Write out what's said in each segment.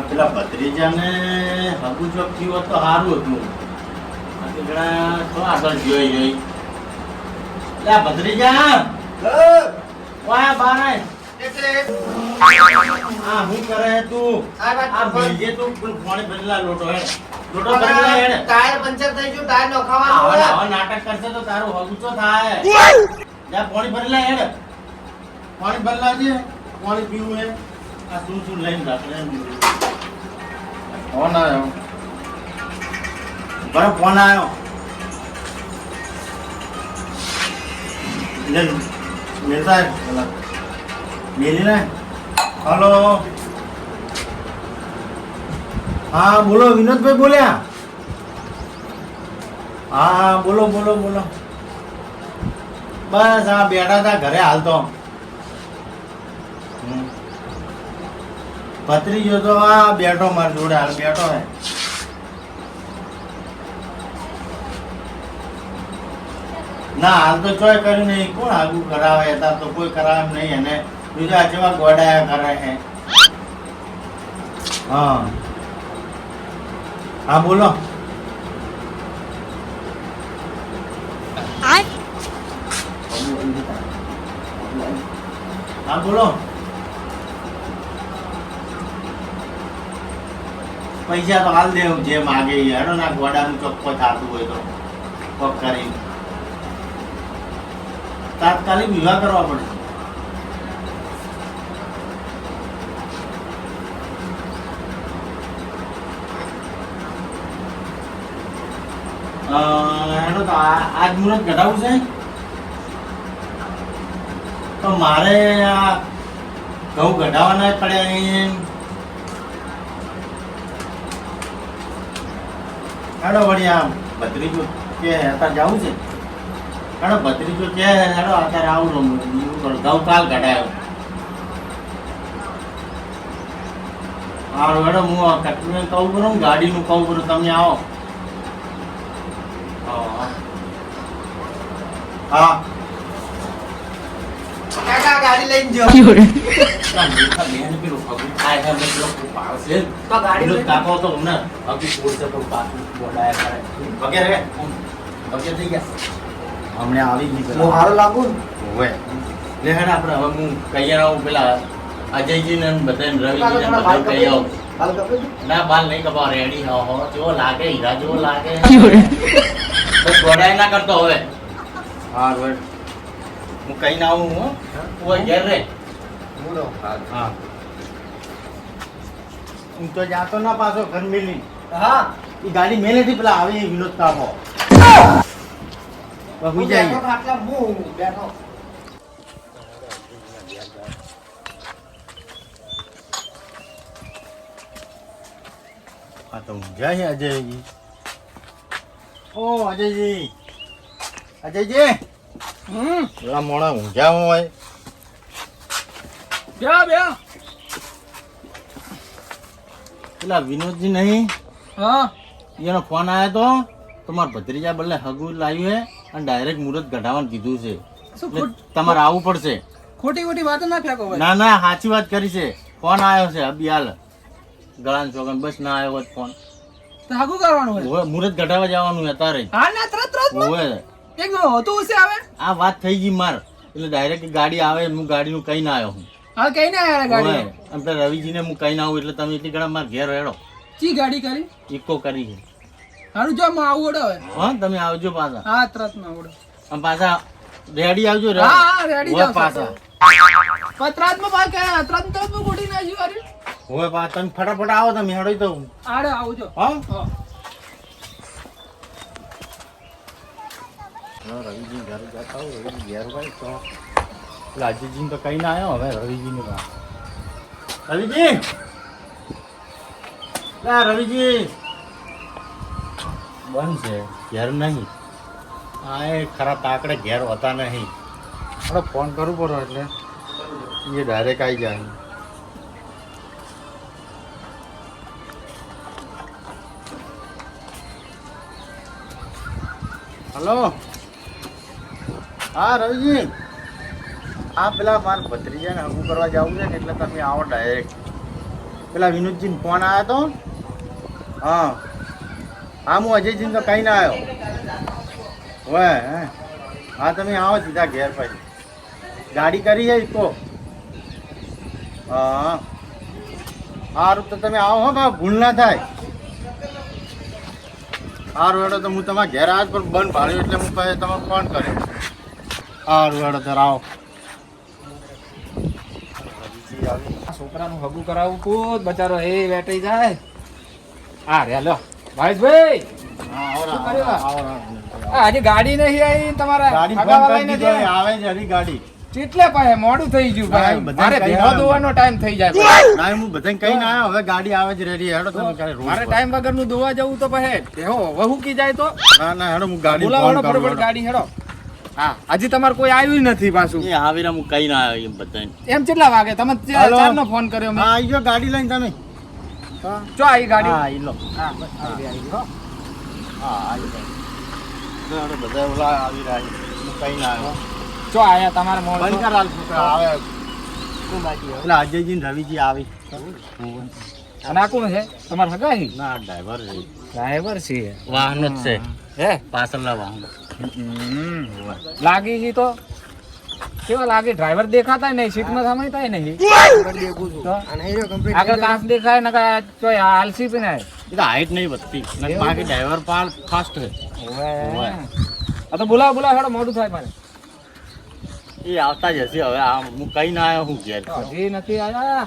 પેલા ભત્રીજાને હગુ ચોક થયું હોત તો સારું હતું. આગળ જોઈ લે ભત્રીજા વાહ બાર હા હું કરે તું આ ભીજે તું પાણી બદલા લોટો હે લોટો બદલા હે ટાયર પંચર થઈ ગયું ટાયર નખાવાનું હવે નાટક કરશે તો તારું હગુચો થાય જા પાણી બદલા હે પાણી બદલાજે પાણી પીવું હે આ શું લઈને રાખે ફોન આવ્યો બરો ફોન આવ્યો લે મિલતા હે मिली ना हेलो हाँ बोलो विनोद भाई बोलिया हाँ बोलो बोलो बोलो बस हाँ बैठा था घरे हाल तो पत्री जो तो हाँ बैठो मार जोड़े हाल बैठो है ना हाल तो चोय कर नहीं कौन आगू करावे था तो कोई करावे नहीं है ने બીજા જેવા ગોડાયા કરે છે હા હા બોલો હા બોલો પૈસા તો હાલ દેવું જે માગે હેડો ના ગોડાનું ચોખ્ખો થતું હોય તો કોક કરી તાત્કાલિક વિવાહ કરવા પડે હેડો તો આજ મુહૂર્ત ઘટાડવું છે તો મારે આ ઘઉં ઘટાડવાના પડ્યા હેડો વળી આ ભત્રીજો કે અત્યારે જવું છે હેડો ભત્રીજો કે હેડો અત્યારે આવું ઘઉં કાલ ઘટાયો હારું હેડો હું કટને કહું કરું ગાડીનું કહું કરું તમે આવો हाँ કાકા ગાડી લઈને જો બેન પેલો હગુ થાય છે મેં પેલો પાડશે તો ગાડી પેલો કાકો તો હમને હગુ પોડશે તો પાછું બોલાયા કરે વગેરે વગેરે થઈ ગયા હમણે આવી ગઈ હું હારો લાગુ ને ઓવે લે હેડ આપણે હવે હું કહીએ આવું પેલા અજયજીને બધાને રવિજીને બધા કહી આવું હાલ કપડે ના બાલ નહીં કપાવ રેડી હો જેવો લાગે હીરા જેવો લાગે બસ ગોડાય ના કરતો હવે હા રોડ હું કઈ ના આવું હું તું ઘેર રે મુડો હા હું તો જાતો ના પાછો ઘર મેલી હા એ ગાડી મેલેથી પેલા આવે વિનોદ કાકો બહુ જાય આટલા હું બેઠો આ તો ઊંઝા છે અજયજી ઓ અજયજી અજયજી પેલા મોણા ઊંઝા હોય પેલા વિનોદજી નહીં હા એનો ફોન આવ્યો તો તમારા ભત્રીજા બદલે હગુ લાવ્યું હે અને ડાયરેક્ટ મુહૂર્ત ઘટાડવાનું કીધું છે એટલે તમારે આવવું પડશે ખોટી ખોટી વાતો ના ફેંકો ભાઈ ના ના સાચી વાત કરી છે ફોન આવ્યો છે અભી હાલ ગળાન ચોગન બસ ના આવ્યો હોત ફોન તો હાગું કરવાનું હોય ઓવે મુહૂર્ત ઘટાડવા જવાનું અત્યારે હા ના તરત તરત ઓવે એક નો હોતું હશે આવે આ વાત થઈ ગઈ માર એટલે ડાયરેક્ટ ગાડી આવે હું ગાડીનું કઈ ના આવ્યો હું હા કઈ ના યાર ગાડી ઓવે અને પેલા રવિજીને હું કઈ ના આવું એટલે તમે એટલી ઘણા મારા ઘેર હેડો ચી ગાડી કરી ઇકો કરી છે હારું જો હું આવું ઓડો હવે હા તમે આવજો પાછા હા તરત માં ઓડો અને પાછા રેડી આવજો હા હા રેડી ઓવે જાવ પાછા પત્રાત માં પાક અતરાત તો ખોટી ના જીવ અરે ઓવે પાછા તમે ફટાફટ આવો તમે હેડો તો આડે આવજો હા હા રવિજી ઘરે જતા હોય રવિજી ઘેર હોય તો રાજજીને તો કઈ ના આવ્યો હવે રવિજીને રવિજી લા રવિજી બંધ છે ઘેર નહીં હા એ ખરા તાકડે ઘેર હોતા નહીં આપણે ફોન કરવું પડે એટલે એ ડાયરેક્ટ આવી જાય હલો હા રવિજી હા પેલા મારા ભત્રીજાને હગું કરવા જવું છે ને એટલે તમે આવો ડાયરેક્ટ પેલા વિનોદજીનો ફોન આવ્યો તો હા હા હું અજયજીને તો કઈ ના આવ્યો હોય હે હા તમે આવો સીધા ઘેર પછી ગાડી કરી છે ઇકો હા સારું તો તમે આવો હો બા ભૂલ ના થાય સારું હેડો તો હું તમારા ઘેર આજ પણ બંધ ભાડ્યું એટલે હું પછી તમે ફોન કર્યો સારું હેડો ત્યારે આવો છોકરાનું હગું કરાવવું કૂદ બચારો એ વેટાઈ જાય હા રે લો ભાઈ હા આવો શું કર્યું? આવો હજી ગાડી નહીં આવી તમારા ગાડી હગાવાલાઈ ફોન કરી નથી દીધો, આવી? આવે છે હરી ગાડી કેટલે પાસે મોડું થઈ ગયું હા, ભાઈ બધાને મારે કઈ ભેગો ના દોવાનો ટાઈમ થઈ જાય ભાઈ. ના હું બધાને કઈ ના આવ્યો હવે ગાડી આવે જ રેડી હેડો તમે ક્યારે રોડ મારે પર. ટાઈમ વગરનું દોવા જવું તો પછી બેહો વહુ કી જાય તો ના ના હેડો હું ગાડી બોલાવો ફોન હેડો કરું ફટાફટ ગાડી હેડો હા હજી તમારે કોઈ આવ્યું નથી પાછું એ આવીને હું કઈ ના આવ્યો એમ બધાને એમ કેટલા વાગે તમે હાલો. ચારનો ફોન કર્યો મેં હા આવી ગયો ગાડી લઈને તમે ચો આવી ગાડી હા આવી લો હા બસ આવી આવી હો. હા આવી ગયો હેડો બધા ઓલા આવી રહ્યા છે. હું કઈ ના આવ્યો ચો આયા તમારે મોડ બંધ કર હાલ છોકરા આવે પેલા અજયજી ને રવિજી આવી અને આ કોણ છે તમારે હગાઈ ના ડ્રાઈવર છે ડ્રાઈવર છે વાહન જ છે હે પાછળના વાહન લાગી ગઈ તો કેવા લાગે ડ્રાઈવર દેખાતા નહીં સીટમાં સમજતા નહીં તો આગળ કાંસ દેખાય ને તો આલસી પણ આય એ તો હાઈટ નહીં વધતી ને બાકી ડ્રાઈવર પાલ ફાસ્ટ છે ઓવે. આ તો બોલાવો હેડો મોડું થાય મારે એ આવતા જ હશે હવે આ હું કઈ ના આવ્યો હું ઘેર હજી નથી આયા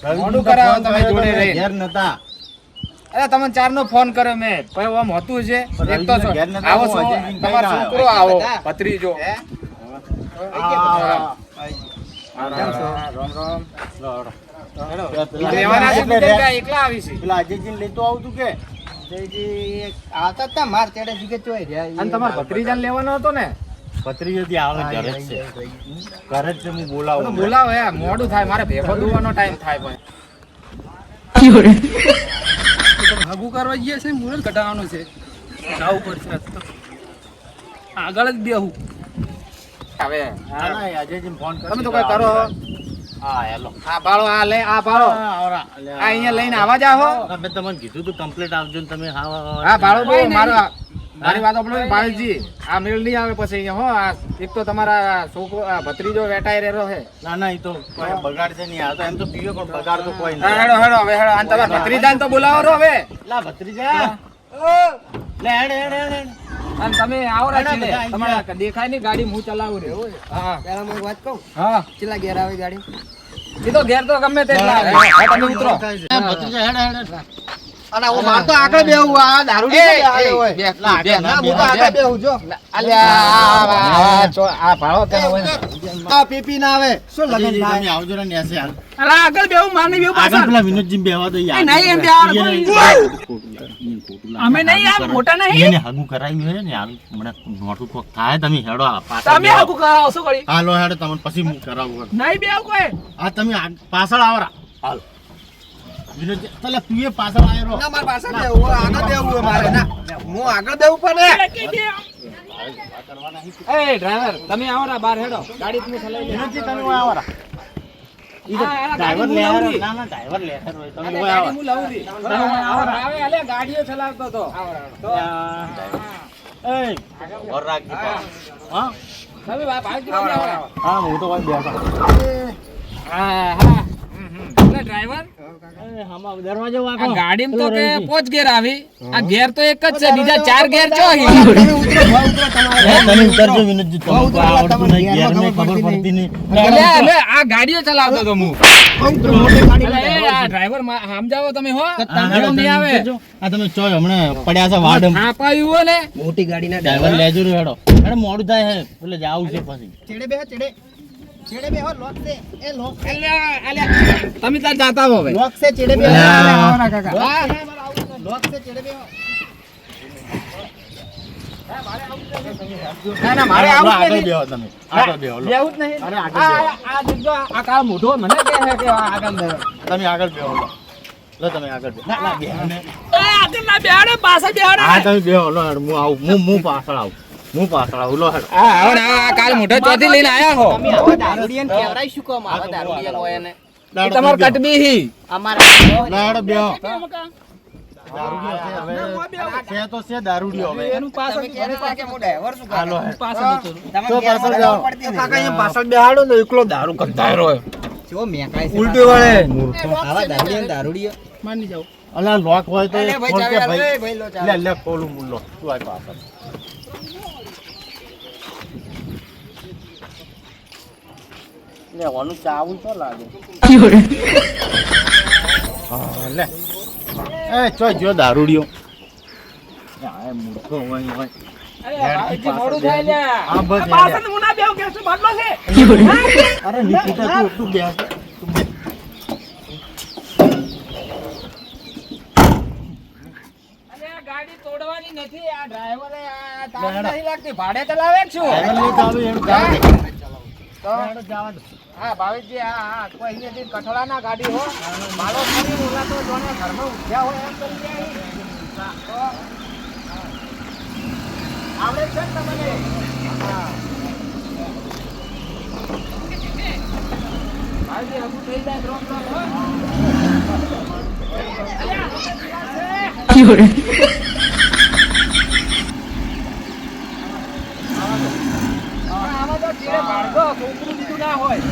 રવિજી મોડું તો કરાવો ફોન તમે કર્યો જોડે તો રહી. ઘેર નતા અરે તમે ચારનો ફોન કર્યો મેં પછી આમ હોતું છે એક તો છો. ઘેર નતા, આવો હું છો અજયજીને તમારો કઈ ના છોકરો આવો ભત્રીજો રહેવાના છે કે ત્યાં એકલા આવી છે પેલા અજયજીને લેતો આવું તું કે આવતા તા માર તેડે જીગે ચોય રહ્યા અને તમારા ભત્રીજાને લેવાનો હતો ને ભત્રીજોથી આવે ઘરે જ છે ઘરે જ છે હું તો બોલાવું બોલાવો યાર મોડું થાય મારે ભેગો દુવાનો ટાઈમ થાય ભાઈ હગું કરવા જઈએ છે મુરત ઘટાડવાનું છે જવું પડશે આગળ જ બેહું હવે ના ના એ અજયજીને ફોન કરી તમે તો દીધો, કઈ કરો આવે. હા હેલો આ બાળો આ લે આ બાળો આ અહીંયા લઈને આવા જાહો તમે તમને કીધું તું કમ્પ્લીટ આવજો ને તમે હા બાળો બહુ મારી વાત આપણો બાળજી આ મેળ નહીં આવે પછી અહીંયા હો આ એક તો તમારા છોકરો આ ભત્રીજો વેટાઈ રહેલો છે ના ના એ તો કોઈ બગાડ છે નહીં આ તો એમ તો પીવે પણ બગાડ તો કોઈ હા, નહીં હેડો હેડો હવે હેડો અને તમારા ભત્રીજાને તો બોલાવો રો હવે લા ભત્રીજા લે હેડ હેડ હેડ હેડ. અને તમે આવો હેડો રાખી લે બધા આવી તમારા દેખાય નહીં ગાડી હું ચલાવું રે હા પેલા હું એક વાત કહું હા કેટલા ઘેર આવે ગાડી એ તો ઘેર તો ગમે તે આવે હા, તમે ઉતરો એ ભત્રીજા હેડ હેડ હેડ. અને હું માર તો આગળ બેહું આ દારૂ એ, ની આવે એ, હોય બે, લા, બે, આગળ ના બે, હું તો આગળ બેહું જો આ ભાડો કેનો હોય ને? આ પીપી ના આવે શું લગન અજયજી, થાય તમે આવજો ને નેસે હાલ. અલા, આગળ બેહું માની બેહું આગળ પાછળ. પેલા વિનોદજી બેહવા દો યાર. નહીં, એમ બેહાડ એને કોઈ. ખોટું લાગે. અમે નહીં, આ મોટા નહીં. એને હગું કરાવ્યું છે ને હાલ હમણાં નોટું કોક થાય તમે હેડો આ પાછળ તમે બેહો. હકુ કરાવો શું કરી હાલો હેડો તમને પછી હું કરાવું નહીં બેહું કોઈ આ તમે પાછળ આવરા હાલ વિનોદજી પેલા તું એ પાછળ આવ્યો રહો. ના માર પાસે બેહું આગળ બેહું મારે ના હું આગળ બેહું પણ એ ડ્રાઈવર તમે આવો રા બહાર હેડો ગાડી તમે ચલાવી લે વિનોદજી તમે ઓય આવરા ઈ તો હા, હા, ડ્રાઈવર ગાડી લે હું લાવું ના ના ડ્રાઈવર લે તમે અલે, ઓય આવો ગાડી હું લાવું રી. આવો રા, આવે, અલે, ગાડીઓ ચલાવતો તો તો એ ઓર રાખજો હા તમે ભાઈ આવો રા. હા હું તો કોઈ બેઠો હા હા અલે, ડ્રાઈવર એ હમા દરવાજો વાકો આ ગાડીમાં તો કે પોચ ગેર આવી આ ગેર તો એક જ છે બીજા 4 ગેર ચો હી તમે ઉતરજો વિનોદજી તમને કોઈ આવડતું નહીં ઘેર ને ખબર પડતી નહીં અલે આ ગાડીઓ ચલાવતો તો હું અલે, એ આ ડ્રાઈવર સમજાવો તમે હો તંગડો નહીં આવે આ તમે ચોય હમણાં પડ્યા છે વાડમ હા પાયું હો ને મોટી ગાડીના ડ્રાઈવર લેજો રે હેડો હેડો મોડું થાય હે એટલે જાવું છે પછી ચેડે બેહો ચેડે બેહો લોક છે એ લોક અલે તમે ત્યાં જાતા હો હવે લોક છે ચેડે બેહો આવો ના કાકા લોક છે ચેડે બેહો ના ના મારે આવું જ આગળ નથી. બેહો તમે આગળ બેહો લો. બેહું જ નહીં. અરે આગળ બેહો. આ દીકરો આ કાળ મોઢો મને કહે છે કે આગળ બેહો. તમે આગળ બેહો લો લો તમે આગળ બેહો ના ના બેહો ને આગળ ના બેહાડે, પાછળ બેહાડે. હા તમે બેહો લો હેડ હું આવું હું પાછળ આવું લો હેડ હા, હવે આ કાળ મોઢો ચોથી લઈને આયા હો તમે આવા દારૂડિયાને કેવરાય શું કહો આવા દારૂડિયાનો હોય એને એ તમાર કટબી હી અમારા લાડ બેહો. દારૂડિયો છે હવે. છે તો છે દારૂડિયો હવે. તમે કહેતા કે હું ડ્રાઈવર છું હાલો હે. તમે તો ઘેર પાછળ જવા જાઓ. પડતી નહીં. કાકા અહીંયા પાછળ બેહાડો ને એકલો દારૂ કંધારો જો મેકાય છે ઉલટી વળે આવા દારૂડિયો અલા લોક હોય તો અલે એ ભાઈ ખોલ કે ચાવી આલો, ભાઈ. એ ભાઈ લો ચાવી. લે લે ખોલું મુલ્લો તું આ પાછળ. લે ઓનું ચાવું તો લાગે. હા લે. એ ચોય જો દારૂડિયો. આ મૂર્ખો હોય હોય. અરે ભાઈજી મોડું થાય લ્યા આ બસ યાર. પાછળ હું ના બેહું કે શું બાટલો છે અરે નિકિતા તું બેસ. તું બેસ. અરે આ ગાડી તોડવાની નથી આ ડ્રાઈવરે આ તાર નહીં લાગતી ભાડે ચલાવે કે શું સાયકલ લઈ ચાલુ એમ ચાલે. તો હા ભાવેશજી હા કોઈ અહીંયાથી કઠોળાના ગાડી હો માલો ફરી ઓલા તો જોને ઘરમાં ઉઠ્યા હોય એમ કરી જાય તો આવડે છે ને તમને હા ભાઈજી હજુ થઈ જાય ડ્રોપ હો આમાં તો ચીરે ભાડતો છોકરું બીજું ના હોય